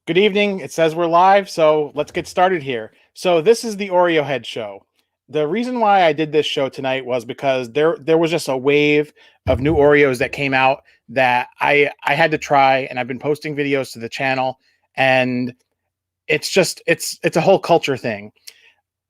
Good evening. It says we're live, so let's get started here. So this is the OreoHead show. The reason why I did this show tonight was because there was just a wave of new Oreos that came out that I had to try, and I've been posting videos to the channel, and it's a whole culture thing.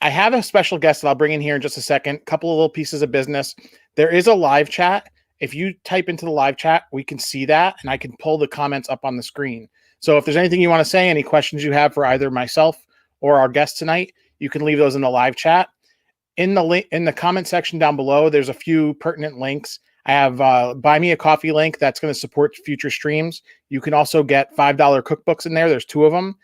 I have a special guest that I'll bring in here in just a second. Couple of little pieces of business. There is a live chat. If you type into the live chat, we can see that, and I can pull the comments up on the screen. So if there's anything you want to say, any questions you have for either myself or our guest tonight, you can leave those in the live chat. In the link in the comment section down below, there's a few pertinent links. I have buy me a coffee link that's going to support future streams. You can also get $5 cookbooks in there. There's 2 of them.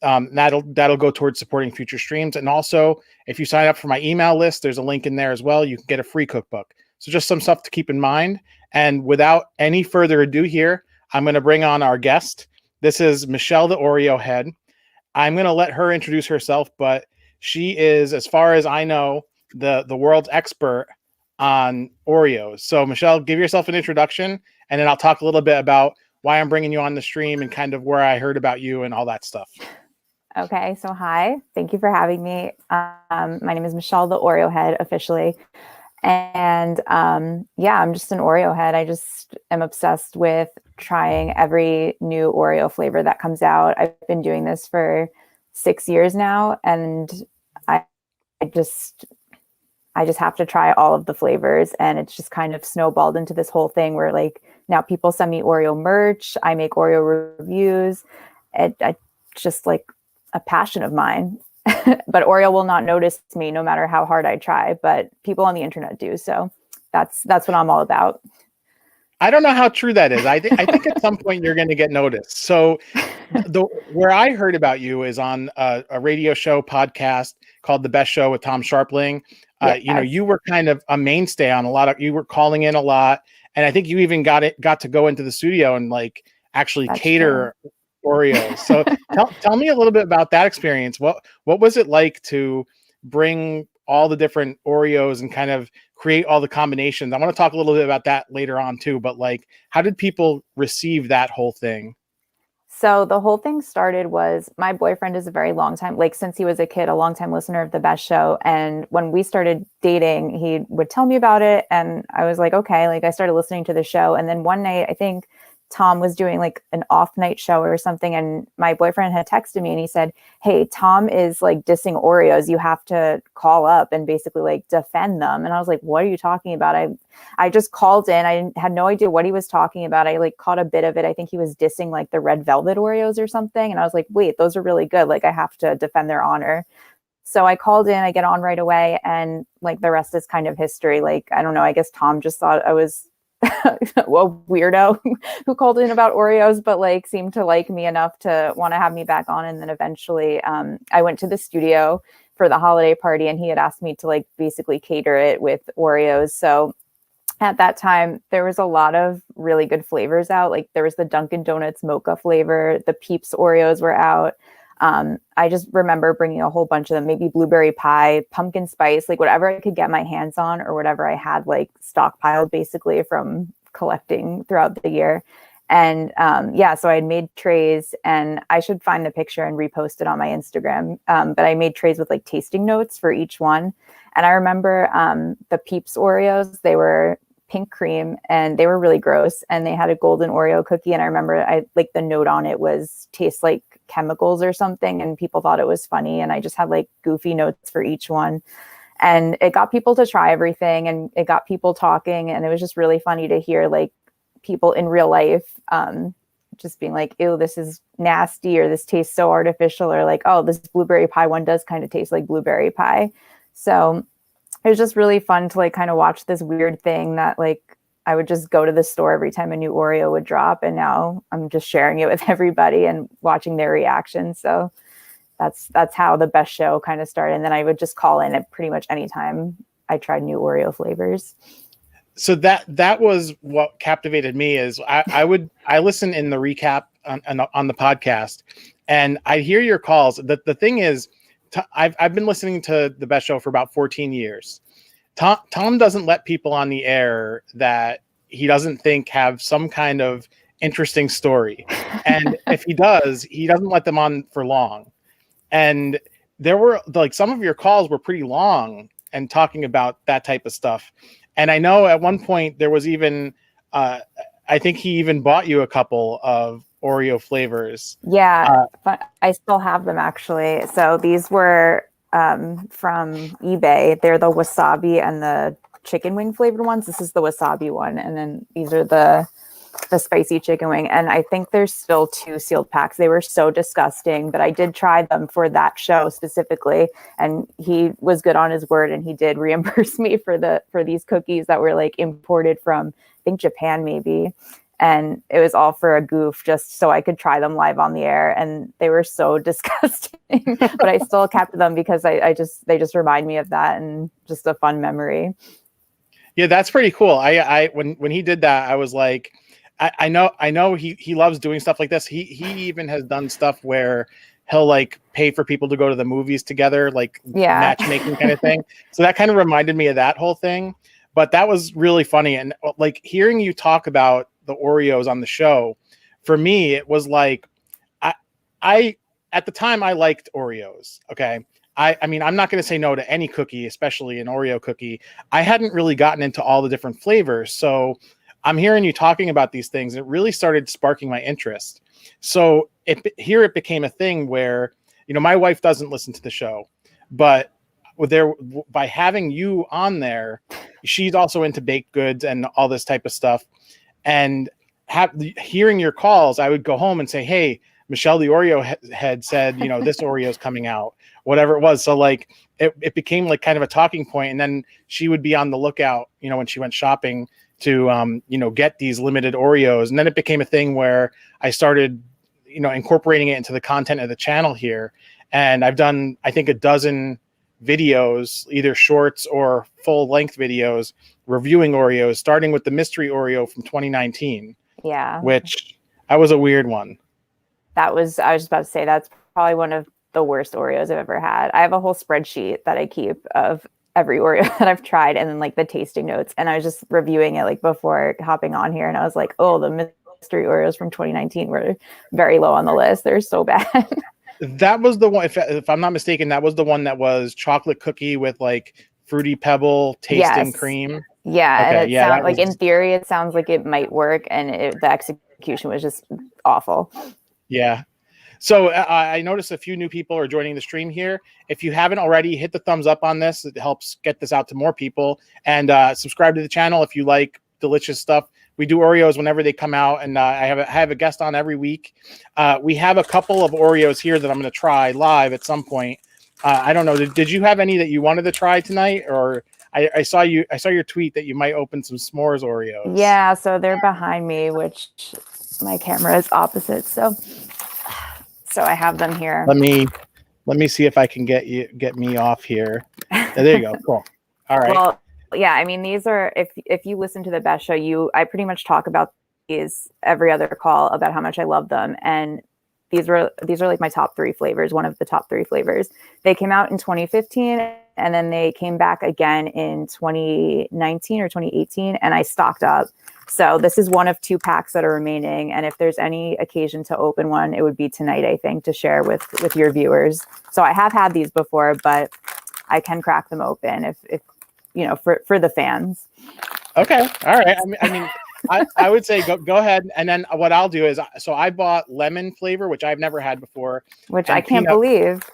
That'll go towards supporting future streams. And also, if you sign up for my email list, there's a link in there as well. You can get a free cookbook. So just some stuff to keep in mind. And without any further ado here, I'm going to bring on our guest. This is Michelle the OreoHead. I'm going to let her introduce herself, but she is, as far as I know, the world's expert on Oreos. So Michelle, give yourself an introduction, and then I'll talk a little bit about why I'm bringing you on the stream and kind of where I heard about you and all that stuff. Okay, so hi, thank you for having me. My name is Michelle the OreoHead officially. And yeah, I'm just an Oreo head. I just am obsessed with trying every new Oreo flavor that comes out. I've been doing this for 6 years now, and I just have to try all of the flavors, and it's just kind of snowballed into this whole thing where like now people send me Oreo merch, I make Oreo reviews. I just like a passion of mine. But Oreo will not notice me no matter how hard I try, but people on the internet do. So that's what I'm all about. I don't know how true that is. I think at some point you're going to get noticed. So where I heard about you is on a radio show podcast called The Best Show with Tom Sharpling. Yes. You know, you were kind of a mainstay on you were calling in a lot. And I think you even got to go into the studio and like actually That's cater Oreos. So tell me a little bit about that experience. What was it like to bring all the different Oreos and kind of create all the combinations? I want to talk a little bit about that later on too, but like, how did people receive that whole thing? So the whole thing started was my boyfriend is a very long time, like since he was a kid, a long time listener of The Best Show. And when we started dating, he would tell me about it. And I was like, okay, like I started listening to the show. And then one night, I think Tom was doing like an off night show or something. And my boyfriend had texted me and he said, hey, Tom is like dissing Oreos. You have to call up and basically like defend them. And I was like, what are you talking about? I just called in. I had no idea what he was talking about. I like caught a bit of it. I think he was dissing like the red velvet Oreos or something. And I was like, wait, those are really good. Like I have to defend their honor. So I called in, I get on right away. And like the rest is kind of history. Like, I don't know, I guess Tom just thought I was a weirdo who called in about Oreos, but like seemed to like me enough to want to have me back on. And then eventually I went to the studio for the holiday party, and he had asked me to like basically cater it with Oreos. So at that time, there was a lot of really good flavors out. Like there was the Dunkin' Donuts mocha flavor, the Peeps Oreos were out. I just remember bringing a whole bunch of them, maybe blueberry pie, pumpkin spice, like whatever I could get my hands on or whatever I had like stockpiled basically from collecting throughout the year. And yeah, so I had made trays, and I should find the picture and repost it on my Instagram. But I made trays with like tasting notes for each one. And I remember the Peeps Oreos, they were pink cream and they were really gross, and they had a golden Oreo cookie. And I remember I like the note on it was tastes like chemicals or something, and people thought it was funny. And I just had like goofy notes for each one, and it got people to try everything, and it got people talking. And it was just really funny to hear like people in real life just being like, ew, this is nasty, or this tastes so artificial, or like, oh, this blueberry pie one does kind of taste like blueberry pie. So it was just really fun to like kind of watch this weird thing that like I would just go to the store every time a new Oreo would drop, and now I'm just sharing it with everybody and watching their reactions. So that's how The Best Show kind of started. And then I would just call in at pretty much any time I tried new Oreo flavors. So that was what captivated me. Is I listen in the recap on the podcast, and I hear your calls. The thing is, I've been listening to The Best Show for about 14 years. Tom doesn't let people on the air that he doesn't think have some kind of interesting story. And if he does, he doesn't let them on for long. And there were like some of your calls were pretty long and talking about that type of stuff. And I know at one point there was even, I think he even bought you a couple of Oreo flavors. Yeah, but I still have them actually. So these were from eBay. They're the wasabi and the chicken wing flavored ones. This is the wasabi one, and then these are the spicy chicken wing. And I think there's still 2 sealed packs. They were so disgusting, but I did try them for that show specifically, and he was good on his word, and he did reimburse me for these cookies that were like imported from, I think, Japan maybe. And it was all for a goof, just so I could try them live on the air. And they were so disgusting, but I still kept them because they just remind me of that, and just a fun memory. Yeah, that's pretty cool. I when he did that, I was like, I know he loves doing stuff like this. He even has done stuff where he'll like pay for people to go to the movies together, like matchmaking kind of thing. So that kind of reminded me of that whole thing. But that was really funny. And like hearing you talk about the Oreos on the show, for me, it was like, I at the time I liked Oreos. Okay. I mean, I'm not going to say no to any cookie, especially an Oreo cookie. I hadn't really gotten into all the different flavors. So I'm hearing you talking about these things. It really started sparking my interest. So it became a thing where, you know, my wife doesn't listen to the show, but by having you on there, she's also into baked goods and all this type of stuff. And hearing your calls, I would go home and say, hey, Michelle the OreoHead said, you know, this Oreo is coming out, whatever it was. So like it became like kind of a talking point. And then she would be on the lookout, you know, when she went shopping to, you know, get these limited Oreos. And then it became a thing where I started, you know, incorporating it into the content of the channel here. And I've done, I think, a dozen videos, either shorts or full length videos reviewing Oreos, starting with the mystery Oreo from 2019. Yeah. Which I was a weird one. I was just about to say, that's probably one of the worst Oreos I've ever had. I have a whole spreadsheet that I keep of every Oreo that I've tried, and then like the tasting notes. And I was just reviewing it like before hopping on here, and I was like, oh, the mystery Oreos from 2019 were very low on the list. They're so bad. That was the one, if I'm not mistaken, that was the one that was chocolate cookie with like fruity pebble tasting cream. Yeah, okay, and sounds like in theory it sounds like it might work, and the execution was just awful. Yeah. So I noticed a few new people are joining the stream here. If you haven't already, hit the thumbs up on this. It helps get this out to more people. And subscribe to the channel if you like delicious stuff. We do Oreos whenever they come out, and I have a guest on every week. We have a couple of Oreos here that I'm going to try live at some point. I don't know. Did you have any that you wanted to try tonight, or I saw your tweet that you might open some s'mores Oreos? Yeah, so they're behind me, which my camera is opposite. So I have them here. Let me see if I can get me off here. There you go. Cool. All right. Well, yeah, I mean, these are, if you listen to the Best Show, I pretty much talk about these every other call about how much I love them. And these are like my top 3 flavors, one of the top 3 flavors. They came out in 2015, and then they came back again in 2019 or 2018, and I stocked up. So this is one of 2 packs that are remaining. And if there's any occasion to open one, it would be tonight, I think, to share with your viewers. So I have had these before, but I can crack them open if you know, for the fans. Okay. All right. I mean, I would say go ahead. And then what I'll do is, so I bought lemon flavor, which I've never had before. Which I can't believe.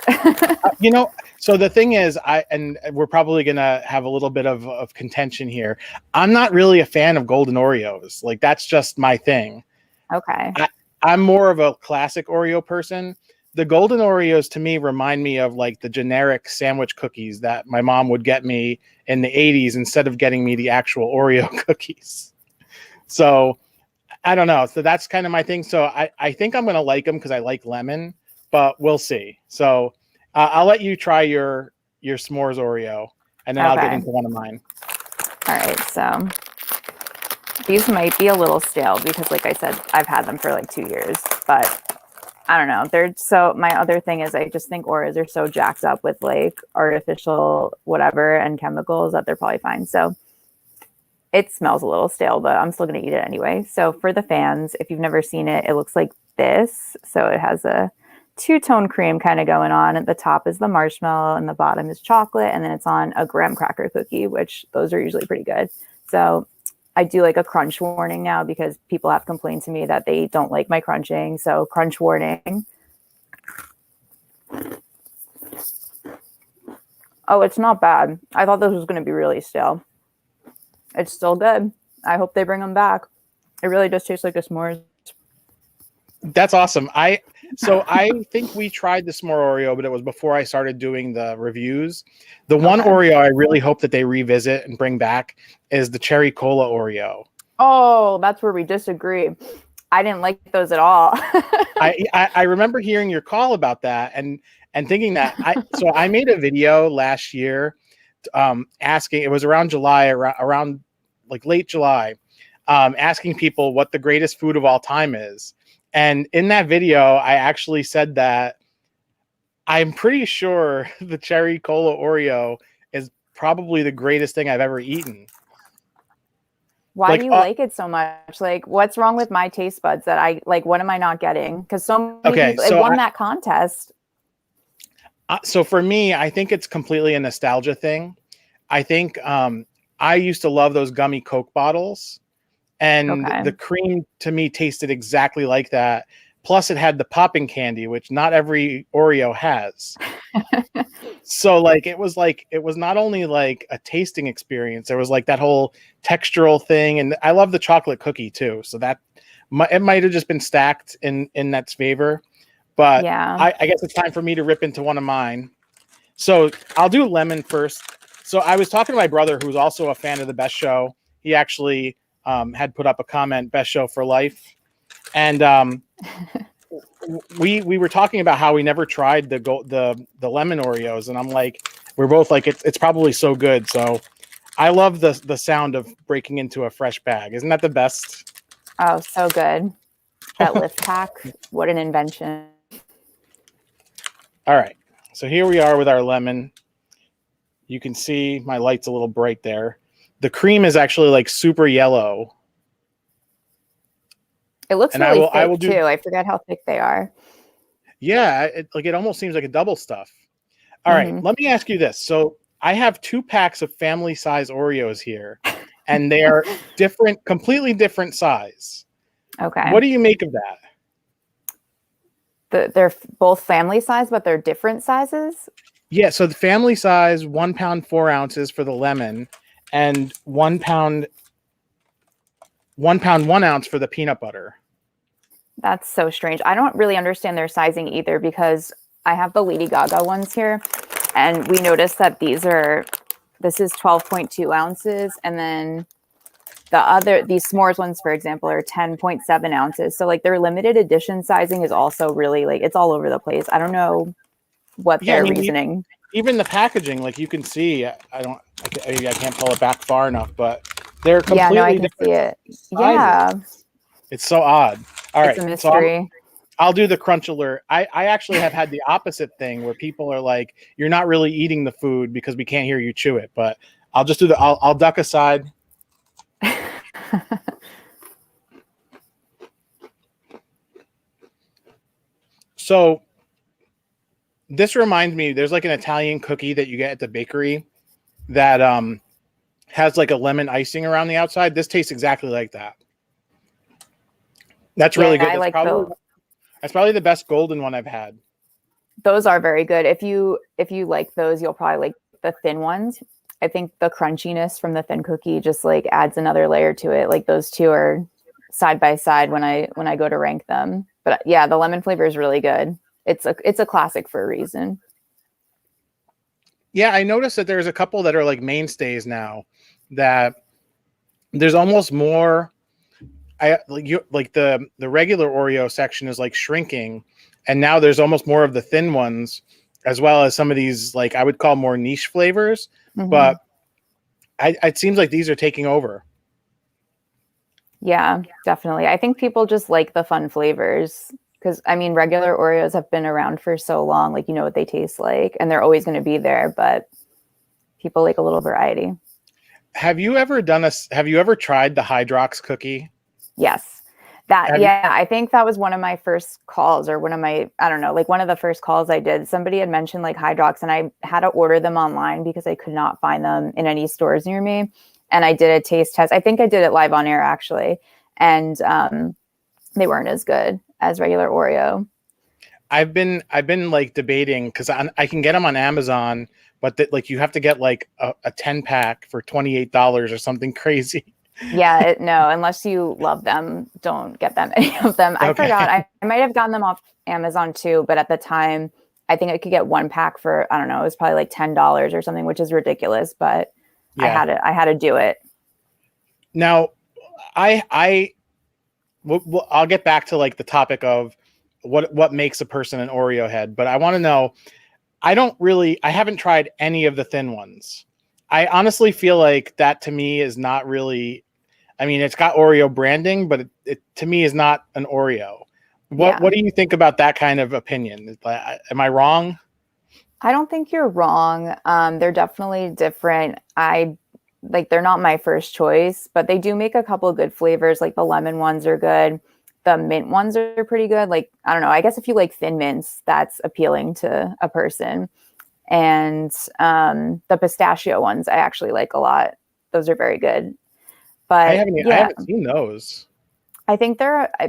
You know, so the thing is, and we're probably going to have a little bit of contention here. I'm not really a fan of golden Oreos. Like, that's just my thing. Okay. I'm more of a classic Oreo person. The golden Oreos to me remind me of like the generic sandwich cookies that my mom would get me in the 80s instead of getting me the actual Oreo cookies. So I don't know. So that's kind of my thing. So I think I'm going to like them because I like lemon, but we'll see. So I'll let you try your s'mores Oreo, and then I'll get into one of mine. All right. So these might be a little stale because, like I said, I've had them for like 2 years, but I don't know. My other thing is I just think Oreos are so jacked up with like artificial whatever and chemicals that they're probably fine. So It smells a little stale, but I'm still going to eat it anyway. So for the fans, if you've never seen it, it looks like this. So it has a two-tone cream kind of going on. At the top is the marshmallow and the bottom is chocolate. And then it's on a graham cracker cookie, which those are usually pretty good. So I do like a crunch warning now because people have complained to me that they don't like my crunching. So crunch warning. Oh, it's not bad. I thought this was going to be really stale. It's still good. I hope they bring them back. It really does taste like a s'mores. That's awesome. I think we tried the s'more Oreo, but it was before I started doing the reviews. The one Oreo I really hope that they revisit and bring back is the cherry cola Oreo. Oh, that's where we disagree. I didn't like those at all. I remember hearing your call about that and thinking that I made a video last year asking, it was around July, around like late July, asking people what the greatest food of all time is. And in that video, I actually said that I'm pretty sure the cherry cola Oreo is probably the greatest thing I've ever eaten. Why do you like it so much? Like, what's wrong with my taste buds that I like? What am I not getting? Because so many people, it won that contest. So for me, I think it's completely a nostalgia thing. I think I used to love those gummy Coke bottles, and the cream to me tasted exactly like that. Plus, it had the popping candy, which not every Oreo has. So like it was not only like a tasting experience, there was like that whole textural thing, and I love the chocolate cookie too. So that it might have just been stacked in that's favor. But yeah, I guess it's time for me to rip into one of mine. So I'll do lemon first. So I was talking to my brother, who's also a fan of the Best Show. He actually had put up a comment, Best Show for life. And we were talking about how we never tried the lemon Oreos. And I'm like, we're both like, it's probably so good. So I love the sound of breaking into a fresh bag. Isn't that the best? Oh, so good. That lift pack. What an invention. All right, so here we are with our lemon. You can see my light's a little bright there. The cream is actually like super yellow. It looks really thick too. I forget how thick they are. Yeah, it almost seems like a double stuff. All right, let me ask you this. So I have 2 packs of family size Oreos here, and they are different, completely different size. Okay. What do you make of that? They're both family size, but they're different sizes? Yeah, so the family size, 1 pound, 4 ounces for the lemon, and 1 pound, 1 ounce for the peanut butter. That's so strange. I don't really understand their sizing either, because I have the Lady Gaga ones here, and we noticed that this is 12.2 ounces, and then these s'mores ones, for example, are 10.7 ounces. So like their limited edition sizing is also really like, it's all over the place. I don't know what their reasoning. Even the packaging, like you can see, I can't pull it back far enough, but they're completely I can see it. Yeah. It's so odd. All right. It's a mystery. So I'll do the crunch alert. I actually have had the opposite thing where people are like, you're not really eating the food because we can't hear you chew it, but I'll just do I'll duck aside. So this reminds me, there's like an Italian cookie that you get at the bakery that has like a lemon icing around the outside. This tastes exactly like that. That's really good. That's probably the best golden one I've had. Those are very good. If you like those, you'll probably like the thin ones. I think the crunchiness from the thin cookie just like adds another layer to it. Like those two are side by side when I go to rank them. But yeah, the lemon flavor is really good. It's a classic for a reason. Yeah, I noticed that there's a couple that are like mainstays now, that there's almost more. Like the regular Oreo section is like shrinking, and now there's almost more of the thin ones, as well as some of these like I would call more niche flavors. Mm-hmm. But it seems like these are taking over. Yeah, definitely. I think people just like the fun flavors, because I mean, regular Oreos have been around for so long, like you know what they taste like, and they're always going to be there. But people like a little variety. Have you ever tried the Hydrox cookie? Yes. I think that was one of my first calls, or one of my, I don't know, like one of the first calls I did. Somebody had mentioned like Hydrox, and I had to order them online because I could not find them in any stores near me. And I did a taste test. I think I did it live on air actually. And they weren't as good as regular Oreo. I've been like debating, because I can get them on Amazon, but like you have to get like a 10-pack for $28 or something crazy. Yeah, no, unless you love them, don't get them, any of them. I forgot. I might have gotten them off Amazon too, but at the time, I think I could get 1 pack for, I don't know, it was probably like $10 or something, which is ridiculous, but Yeah. I had to do it. Now, I'll get back to like the topic of what makes a person an Oreo head, but I want to know, I haven't tried any of the thin ones. I honestly feel like that to me is not really, I mean, it's got Oreo branding, but it to me is not an Oreo. What do you think about that kind of opinion? Am I wrong? I don't think you're wrong. They're definitely different. They're not my first choice, but they do make a couple of good flavors. Like the lemon ones are good. The mint ones are pretty good. Like, I don't know, I guess if you like thin mints, that's appealing to a person. And the pistachio ones I actually like a lot. Those are very good. But I haven't seen those. I think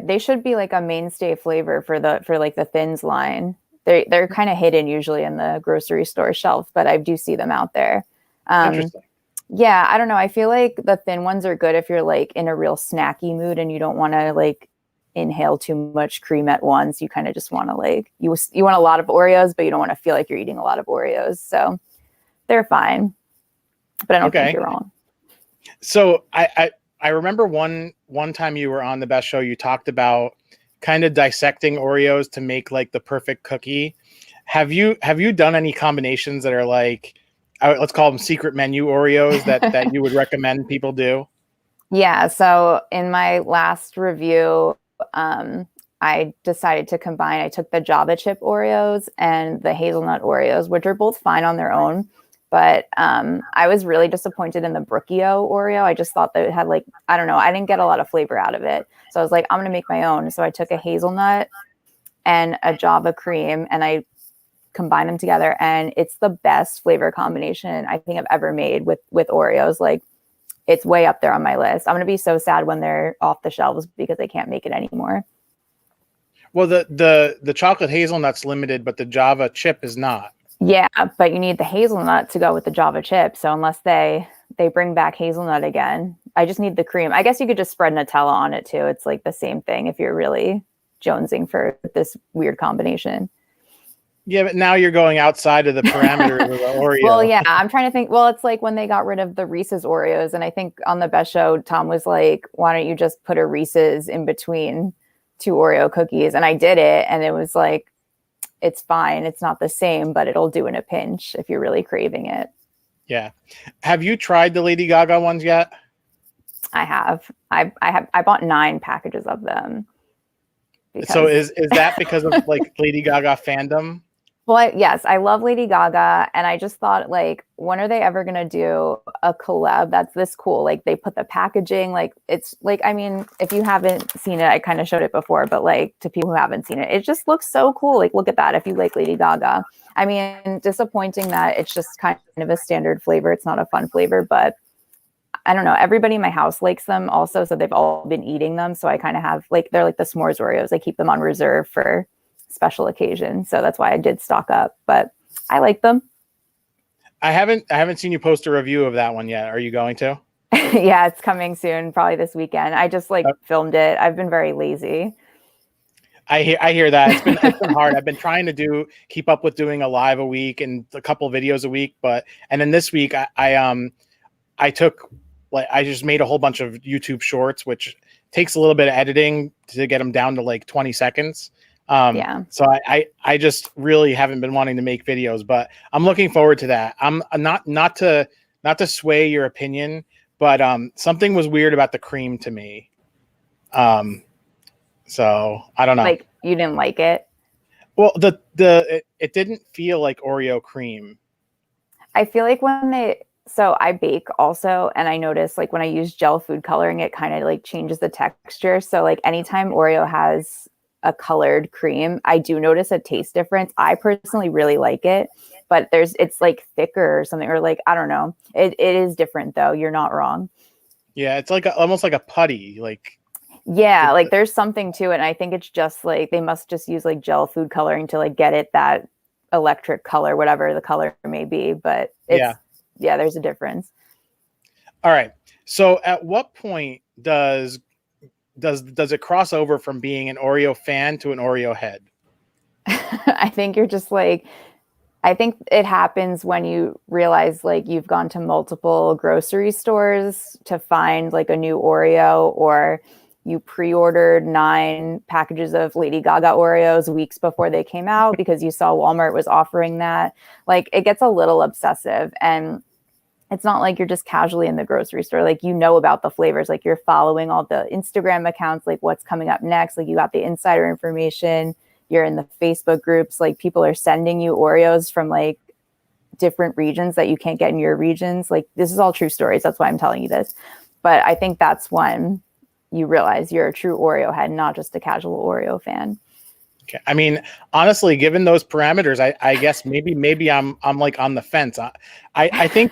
they should be like a mainstay flavor for like the thins line. They're kind of hidden usually in the grocery store shelf, but I do see them out there. Interesting. Yeah, I don't know. I feel like the thin ones are good if you're like in a real snacky mood and you don't want to like inhale too much cream at once. You kind of just want to like you want a lot of Oreos, but you don't want to feel like you're eating a lot of Oreos. So they're fine, but I don't think you're wrong. So I remember one time you were on the Best Show, you talked about kind of dissecting Oreos to make like the perfect cookie. Have you done any combinations that are like, let's call them secret menu Oreos that you would recommend people do? Yeah. So in my last review, I decided to combine. I took the Java chip Oreos and the hazelnut Oreos, which are both fine on their own. But I was really disappointed in the Brookio Oreo. I just thought that it had like, I don't know, I didn't get a lot of flavor out of it. So I was like, I'm going to make my own. So I took a hazelnut and a Java cream and I combined them together. And it's the best flavor combination I think I've ever made with Oreos. Like, it's way up there on my list. I'm going to be so sad when they're off the shelves because I can't make it anymore. Well, the chocolate hazelnut's limited, but the Java chip is not. Yeah, but you need the hazelnut to go with the Java chip. So unless they bring back hazelnut again, I just need the cream. I guess you could just spread Nutella on it too. It's like the same thing if you're really jonesing for this weird combination. Yeah, but now you're going outside of the parameters of the Oreo. Well, yeah, I'm trying to think. Well, it's like when they got rid of the Reese's Oreos. And I think on the Best Show, Tom was like, why don't you just put a Reese's in between two Oreo cookies? And I did it. And it was like, it's fine. It's not the same, but it'll do in a pinch if you're really craving it. Yeah. Have you tried the Lady Gaga ones yet? I have. I bought 9 packages of them. So is that because of like Lady Gaga fandom? Well, yes, I love Lady Gaga. And I just thought, like, when are they ever going to do a collab that's this cool? Like, they put the packaging, like, it's like, I mean, if you haven't seen it, I kind of showed it before, but like to people who haven't seen it, it just looks so cool. Like, look at that. If you like Lady Gaga, I mean, disappointing that it's just kind of a standard flavor. It's not a fun flavor, but I don't know. Everybody in my house likes them also. So they've all been eating them. So I kind of have like, they're like the s'mores Oreos. I keep them on reserve for special occasions. So that's why I did stock up, but I like them. I haven't seen you post a review of that one yet. Are you going to? Yeah, it's coming soon, probably this weekend. I just like filmed it. I've been very lazy. I hear that. It's been hard. I've been trying to keep up with doing a live a week and a couple videos a week, and then this week I took, like, I just made a whole bunch of YouTube shorts, which takes a little bit of editing to get them down to like 20 seconds. So I just really haven't been wanting to make videos, but I'm looking forward to that. I'm not to sway your opinion, but something was weird about the cream to me. So I don't know. Like, you didn't like it? Well, it didn't feel like Oreo cream. I feel like when So I bake also, and I notice like when I use gel food coloring, it kind of like changes the texture. So like anytime Oreo has a colored cream, I do notice a taste difference. I personally really like it, but it's like thicker or something, or like I don't know. It is different though. You're not wrong. Yeah, it's like almost like a putty. Like Yeah, the, like there's something to it. And I think it's just like they must just use like gel food coloring to like get it that electric color, whatever the color may be. But yeah. yeah, there's a difference. All right. So at what point does it cross over from being an Oreo fan to an Oreo head? I think you're just like, I think it happens when you realize like you've gone to multiple grocery stores to find like a new Oreo, or you pre-ordered 9 packages of Lady Gaga Oreos weeks before they came out because you saw Walmart was offering that. Like it gets a little obsessive, and it's not like you're just casually in the grocery store. Like, you know about the flavors, like you're following all the Instagram accounts, like what's coming up next. Like you got the insider information. You're in the Facebook groups. Like people are sending you Oreos from like different regions that you can't get in your regions. Like this is all true stories. That's why I'm telling you this. But I think that's when you realize you're a true Oreo head, not just a casual Oreo fan. Okay. I mean, honestly, given those parameters, I guess maybe I'm like on the fence. I think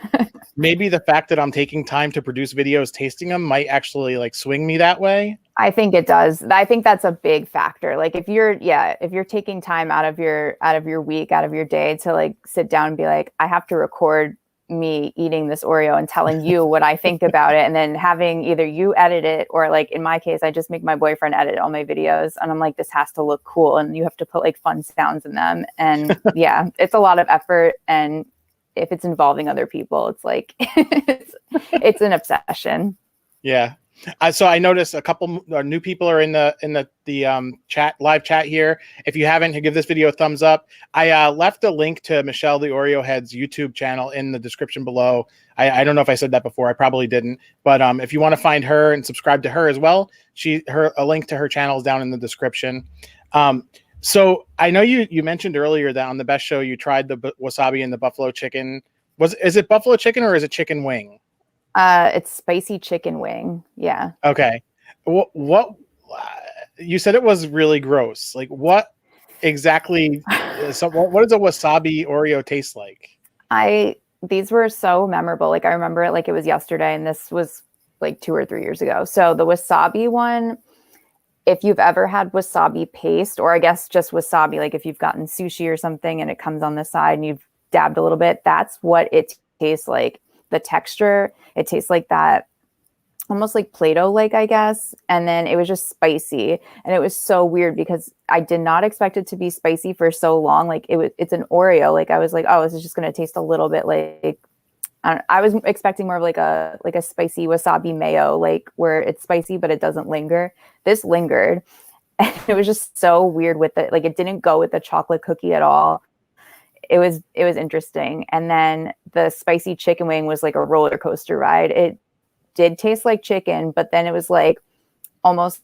maybe the fact that I'm taking time to produce videos tasting them might actually like swing me that way. I think it does. I think that's a big factor. Like if you're taking time out of your week, out of your day to like sit down and be like, I have to record me eating this Oreo and telling you what I think about it, and then having either you edit it, or like in my case, I just make my boyfriend edit all my videos, and I'm like, this has to look cool, and you have to put like fun sounds in them. And yeah, it's a lot of effort, and if it's involving other people, it's like it's an obsession. Yeah. So I noticed a couple new people are in the chat live chat here. If you haven't, give this video a thumbs up. I left a link to Michelle the OreoHead's YouTube channel in the description below. I don't know if I said that before. I probably didn't. But if you want to find her and subscribe to her as well, a link to her channel is down in the description. So I know you mentioned earlier that on the Best Show you tried the wasabi and the buffalo chicken. Is it buffalo chicken or is it chicken wing? It's spicy chicken wing. Yeah. Okay. What you said it was really gross. Like what exactly? So what does a wasabi Oreo taste like? These were so memorable. Like I remember it like it was yesterday, and this was like 2 or 3 years ago. So the wasabi one, if you've ever had wasabi paste, or I guess just wasabi, like if you've gotten sushi or something and it comes on the side and you've dabbed a little bit, that's what it tastes like. The texture, it tastes like that, almost like Play-Doh, like I guess. And then it was just spicy, and it was so weird because I did not expect it to be spicy for so long. Like it's an Oreo. Like I was like, oh, this is just going to taste a little bit like, I was expecting more of like a spicy wasabi mayo, like where it's spicy but it doesn't linger. This lingered, and it was just so weird with it. Like it didn't go with the chocolate cookie at all. It was interesting. And then the spicy chicken wing was like a roller coaster ride. It did taste like chicken, but then it was like almost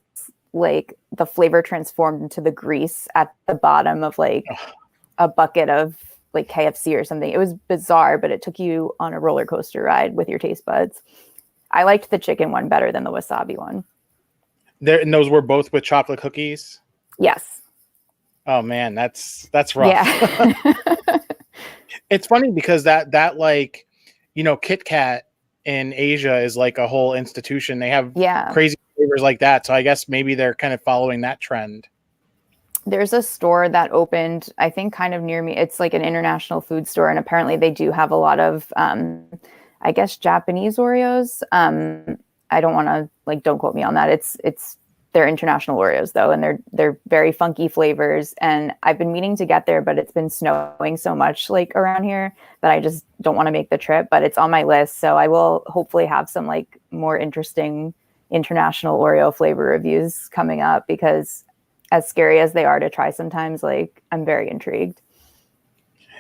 like the flavor transformed into the grease at the bottom of like a bucket of like KFC or something. It was bizarre, but it took you on a roller coaster ride with your taste buds. I liked the chicken one better than the wasabi one. And those were both with chocolate cookies? Yes. Oh man, that's rough. Yeah. It's funny because that like, Kit Kat in Asia is like a whole institution. They have crazy flavors like that. So I guess maybe they're kind of following that trend. There's a store that opened, I think, kind of near me. It's like an international food store, and apparently they do have a lot of, I guess, Japanese Oreos. I don't want to don't quote me on that. It's they're international Oreos though, and they're very funky flavors. And I've been meaning to get there, but it's been snowing so much like around here that I just don't want to make the trip. But it's on my list, so I will hopefully have some like more interesting international Oreo flavor reviews coming up, because as scary as they are to try sometimes, like I'm very intrigued.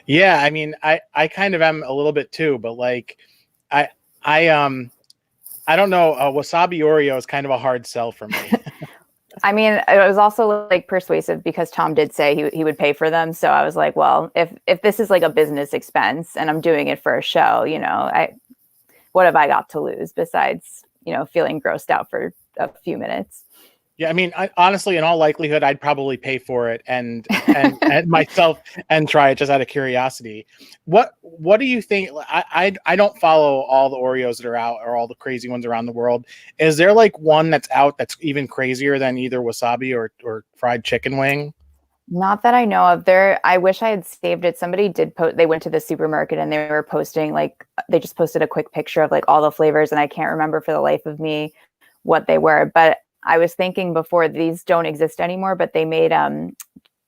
Yeah, I mean, I kind of am a little bit too, but like I don't know. Wasabi Oreo is kind of a hard sell for me. I mean, it was also like persuasive because Tom did say he would pay for them. So I was like, well, if this is like a business expense and I'm doing it for a show, what have I got to lose besides, feeling grossed out for a few minutes? Yeah, I mean, honestly, in all likelihood, I'd probably pay for it and myself and try it just out of curiosity. What do you think? I don't follow all the Oreos that are out or all the crazy ones around the world. Is there like one that's out that's even crazier than either wasabi or fried chicken wing? Not that I know of. I wish I had saved it. Somebody did post, they went to the supermarket and they were posting, like, they just posted a quick picture of like all the flavors, and I can't remember for the life of me what they were. But I was thinking before, these don't exist anymore, but they made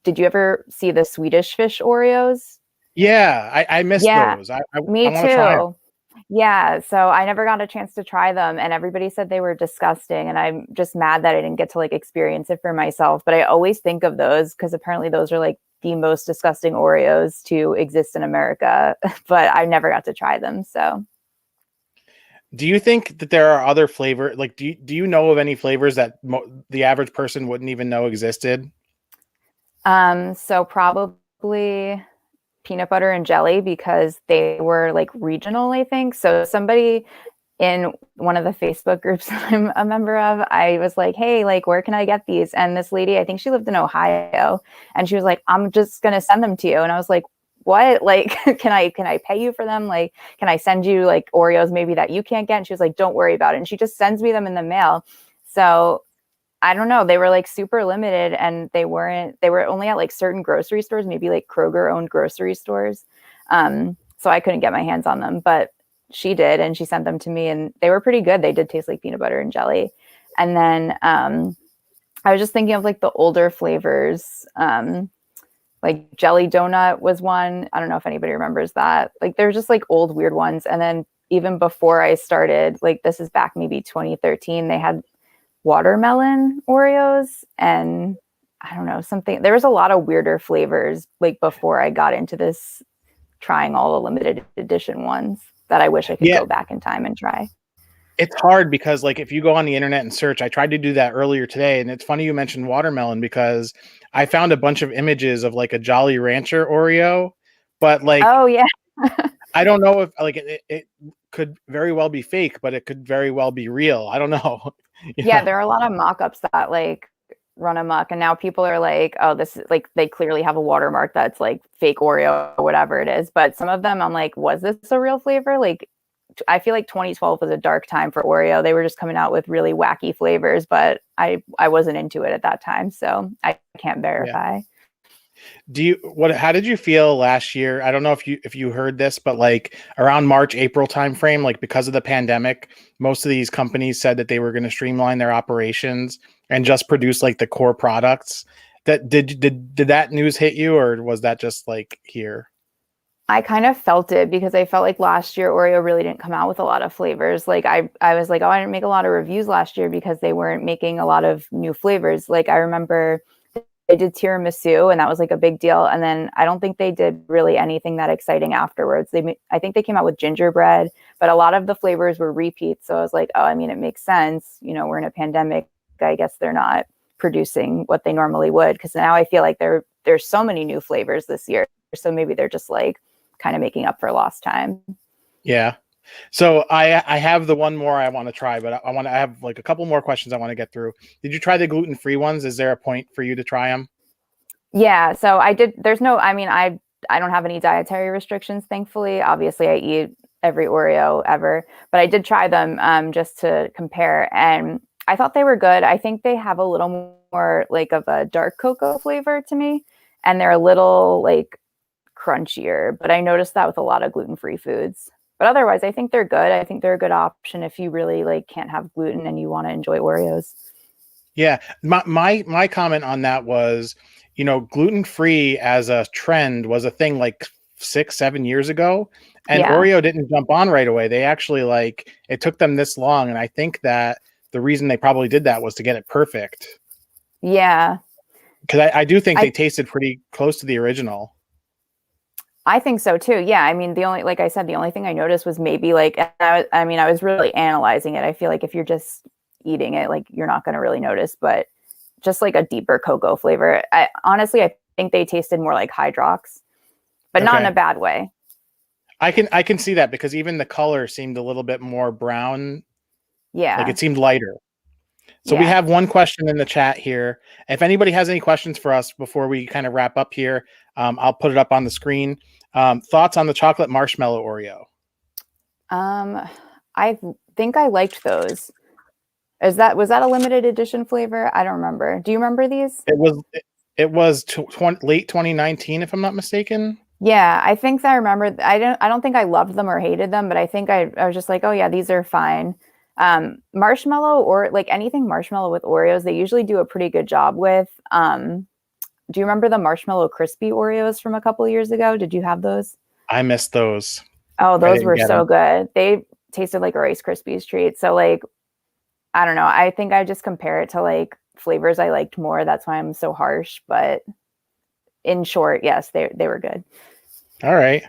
did you ever see the Swedish fish Oreos? Yeah, I miss Yeah, those. I me want to try them. too. Yeah, so I never got a chance to try them, and everybody said they were disgusting, and I'm just mad that I didn't get to like experience it for myself. But I always think of those because apparently those are like the most disgusting Oreos to exist in America, but I never got to try them. So Do you think that there are other flavor? Like, do you know of any flavors that the average person wouldn't even know existed? so probably peanut butter and jelly because they were like regional, I think. So somebody in one of the Facebook groups that I'm a member of, I was like, hey, like, where can I get these? And this lady, I think she lived in Ohio, and she was like, I'm just going to send them to you. And I was like, what? Like, can I pay you for them? Like, can I send you like Oreos maybe that you can't get? And she was like, don't worry about it. And she just sends me them in the mail. So I don't know. They were like super limited, and they were only at like certain grocery stores, maybe like Kroger owned grocery stores. So I couldn't get my hands on them, but she did, and she sent them to me, and they were pretty good. They did taste like peanut butter and jelly. And then I was just thinking of like the older flavors. Like jelly donut was one. I don't know if anybody remembers that. Like they're just like old weird ones. And then even before I started, like this is back maybe 2013, they had watermelon Oreos, and I don't know, something. There was a lot of weirder flavors like before I got into this, trying all the limited edition ones that I wish I could go back in time and try. It's hard because like if you go on the internet and search, I tried to do that earlier today, and it's funny you mentioned watermelon because I found a bunch of images of like a Jolly Rancher Oreo, but like Oh yeah. I don't know if like it could very well be fake, but it could very well be real. I don't know. Yeah, there are a lot of mock-ups that like run amok, and now people are like, oh, this is like, they clearly have a watermark that's like fake Oreo or whatever it is. But some of them I'm like, was this a real flavor? Like I feel like 2012 was a dark time for Oreo. They were just coming out with really wacky flavors, but I wasn't into it at that time, so I can't verify. Yeah. How did you feel last year? I don't know if you heard this, but like around March, April timeframe, like because of the pandemic, most of these companies said that they were going to streamline their operations and just produce like the core products. That did that news hit you, or was that just like here? I kind of felt it because I felt like last year Oreo really didn't come out with a lot of flavors. Like I was like, oh, I didn't make a lot of reviews last year because they weren't making a lot of new flavors. Like I remember they did tiramisu, and that was like a big deal. And then I don't think they did really anything that exciting afterwards. I think they came out with gingerbread, but a lot of the flavors were repeats. So I was like, oh, I mean, it makes sense. You know, we're in a pandemic. I guess they're not producing what they normally would, because now I feel like there's so many new flavors this year. So maybe they're just like kind of making up for lost time. Yeah. So I have the one more I want to try, but I have like a couple more questions I want to get through. Did you try the gluten-free ones? Is there a point for you to try them? Yeah, so I did. There's no, I mean, I don't have any dietary restrictions, thankfully. Obviously, I eat every Oreo ever, but I did try them just to compare, and I thought they were good. I think they have a little more like of a dark cocoa flavor to me, and they're a little like crunchier, but I noticed that with a lot of gluten-free foods. But otherwise, I think they're good. I think they're a good option if you really like can't have gluten and you want to enjoy Oreos. Yeah, my comment on that was, you know, gluten-free as a trend was a thing like 6-7 years ago, and Yeah. Oreo didn't jump on right away. They actually like it took them this long, and I think that the reason they probably did that was to get it perfect. Yeah. Because I do think I they tasted pretty close to the original. I think so too. Yeah. I mean, like I said, the only thing I noticed was maybe like, I mean, I was really analyzing it. I feel like if you're just eating it, like you're not going to really notice, but just like a deeper cocoa flavor. I think they tasted more like Hydrox, but not in a bad way. I can see that because even the color seemed a little bit more brown. Yeah. Like it seemed lighter. So we Yeah. have one question in the chat here. If anybody has any questions for us before we kind of wrap up here, I'll put it up on the screen. Thoughts on the chocolate marshmallow Oreo? I think I liked those. Was that a limited edition flavor? I don't remember. Do you remember these? It was late 2019, if I'm not mistaken. Yeah, I think I remember. I don't think I loved them or hated them, but I think I was just like, oh yeah, these are fine. Marshmallow or like anything marshmallow with Oreos, they usually do a pretty good job with. Do you remember the marshmallow crispy Oreos from a couple years ago? Did you have those? I missed those. Oh, those were so good. They tasted like a Rice Krispies treat. So like, I don't know. I think I just compare it to like flavors I liked more. That's why I'm so harsh. But in short, yes, they were good. All right.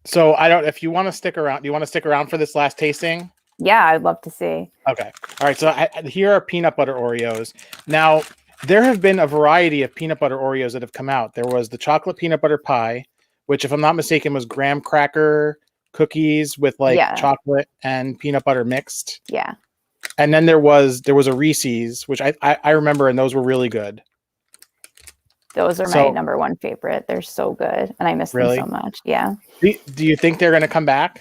So if you want to stick around, do you want to stick around for this last tasting? Yeah, I'd love to see. Okay. All right. So here are peanut butter Oreos. Now, there have been a variety of peanut butter Oreos that have come out. There was the chocolate peanut butter pie, which, if I'm not mistaken, was graham cracker cookies with like chocolate and peanut butter mixed. Yeah. And then there was a Reese's, which I remember, and those were really good. Those are my number one favorite. They're so good, and I miss them so much. Yeah. Do you think they're going to come back?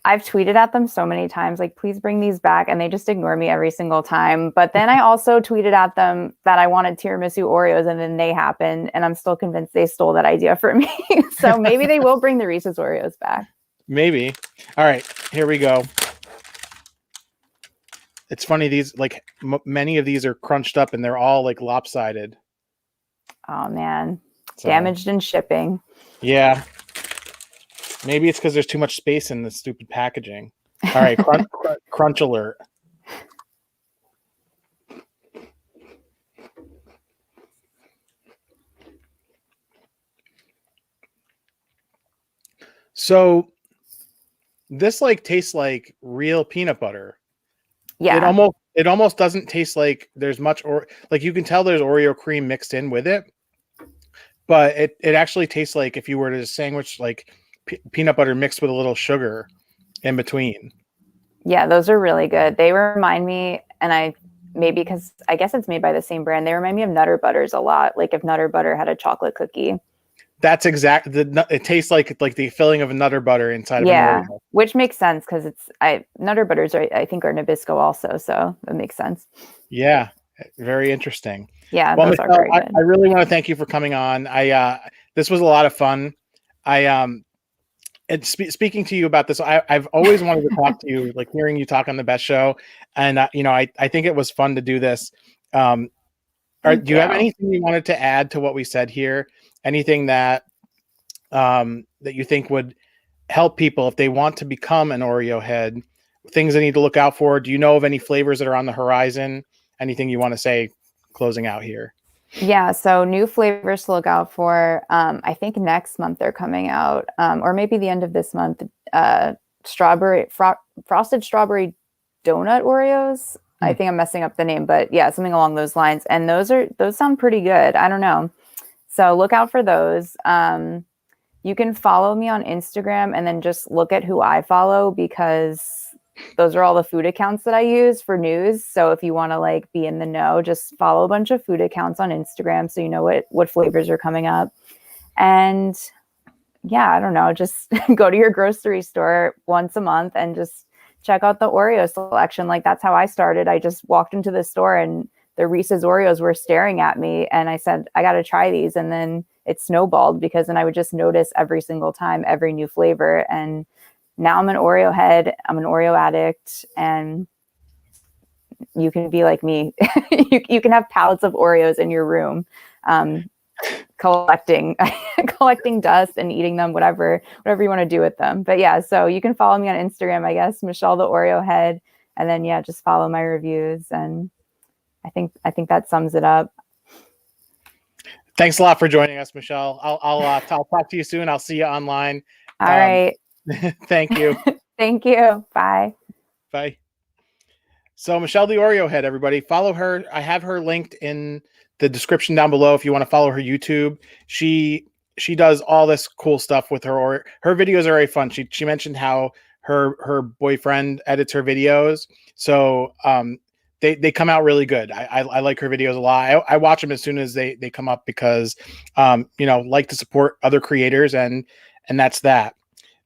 I've tweeted at them so many times, like, please bring these back. And they just ignore me every single time. But then I also tweeted at them that I wanted tiramisu Oreos, and then they happened. And I'm still convinced they stole that idea from me. So maybe they will bring the Reese's Oreos back. Maybe. All right, here we go. It's funny. These, like, many of these are crunched up and they're all like lopsided. Oh man. So, damaged in shipping. Yeah. Maybe it's because there's too much space in the stupid packaging. All right, crunch alert. So this like tastes like real peanut butter. Yeah. It almost doesn't taste like there's much, or like you can tell there's Oreo cream mixed in with it, but it actually tastes like if you were to sandwich like peanut butter mixed with a little sugar in between. Yeah, those are really good. They remind me, and maybe because I guess it's made by the same brand, they remind me of Nutter Butters a lot. Like if Nutter Butter had a chocolate cookie. That's it tastes like the filling of a Nutter Butter inside of an Oreo. Which makes sense because Nutter Butters I think are Nabisco also, so it makes sense. Yeah, very interesting. Yeah, well, those Michelle, are very good. I really want to thank you for coming on. This was a lot of fun. And speaking to you about this, I've always wanted to talk to you, like hearing you talk on the Best Show, and I think it was fun to do this. Do you have anything you wanted to add to what we said here? Anything that you think would help people if they want to become an Oreo head? Things they need to look out for? Do you know of any flavors that are on the horizon? Anything you want to say closing out here? Yeah, so new flavors to look out for. I think next month they're coming out, or maybe the end of this month. Frosted strawberry donut Oreos. I think I'm messing up the name, but yeah, something along those lines. And those sound pretty good. I don't know. So look out for those. You can follow me on Instagram and then just look at who I follow because those are all the food accounts that I use for news. So if you want to like be in the know, just follow a bunch of food accounts on Instagram so you know what flavors are coming up. And yeah, I don't know, just go to your grocery store once a month and just check out the Oreo selection. Like that's how I started. I just walked into the store and the Reese's Oreos were staring at me and I said, I got to try these. And then it snowballed because then I would just notice every single time, every new flavor. And now I'm an Oreo head. I'm an Oreo addict, and you can be like me. you can have pallets of Oreos in your room, collecting dust and eating them, whatever you want to do with them. But yeah, so you can follow me on Instagram, I guess, Michelle the OreoHead, and then yeah, just follow my reviews. And I think that sums it up. Thanks a lot for joining us, Michelle. I'll talk to you soon. I'll see you online. All right. Thank you. Thank you. Bye. Bye. So Michelle the OreoHead, everybody, follow her. I have her linked in the description down below if you want to follow her YouTube. She she does all this cool stuff with her videos are very fun. She mentioned how her boyfriend edits her videos. So they come out really good. I like her videos a lot. I watch them as soon as they come up because like to support other creators, and that's that.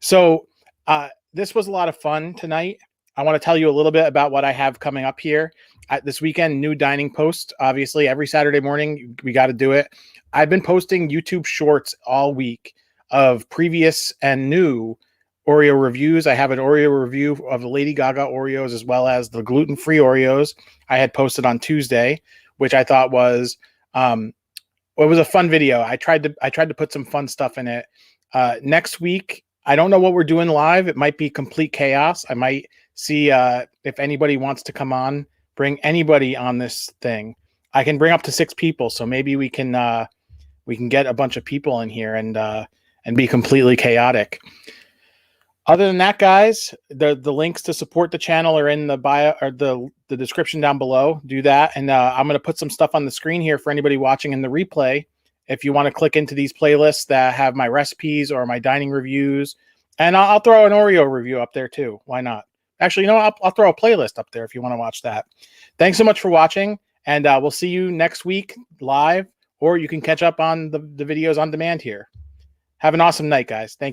So this was a lot of fun tonight. I want to tell you a little bit about what I have coming up here this weekend. New dining post, obviously every Saturday morning. We got to do it. I've been posting YouTube shorts all week of previous and new Oreo reviews. I have an Oreo review of the Lady Gaga Oreos as well as the gluten-free Oreos I had posted on Tuesday, which I thought was it was a fun video. I tried to put some fun stuff in it. Next week, I don't know what we're doing live. It might be complete chaos. I might see if anybody wants to come on, bring anybody on this thing. I can bring up to 6 people, so maybe we can get a bunch of people in here and be completely chaotic. Other than that, guys, the links to support the channel are in the bio or the description down below. Do that, and I'm going to put some stuff on the screen here for anybody watching in the replay. If you want to click into these playlists that have my recipes or my dining reviews, and I'll throw an Oreo review up there too. Why not? Actually, I'll throw a playlist up there if you want to watch that. Thanks so much for watching, and we'll see you next week live, or you can catch up on the videos on demand here. Have an awesome night, guys. Thank you.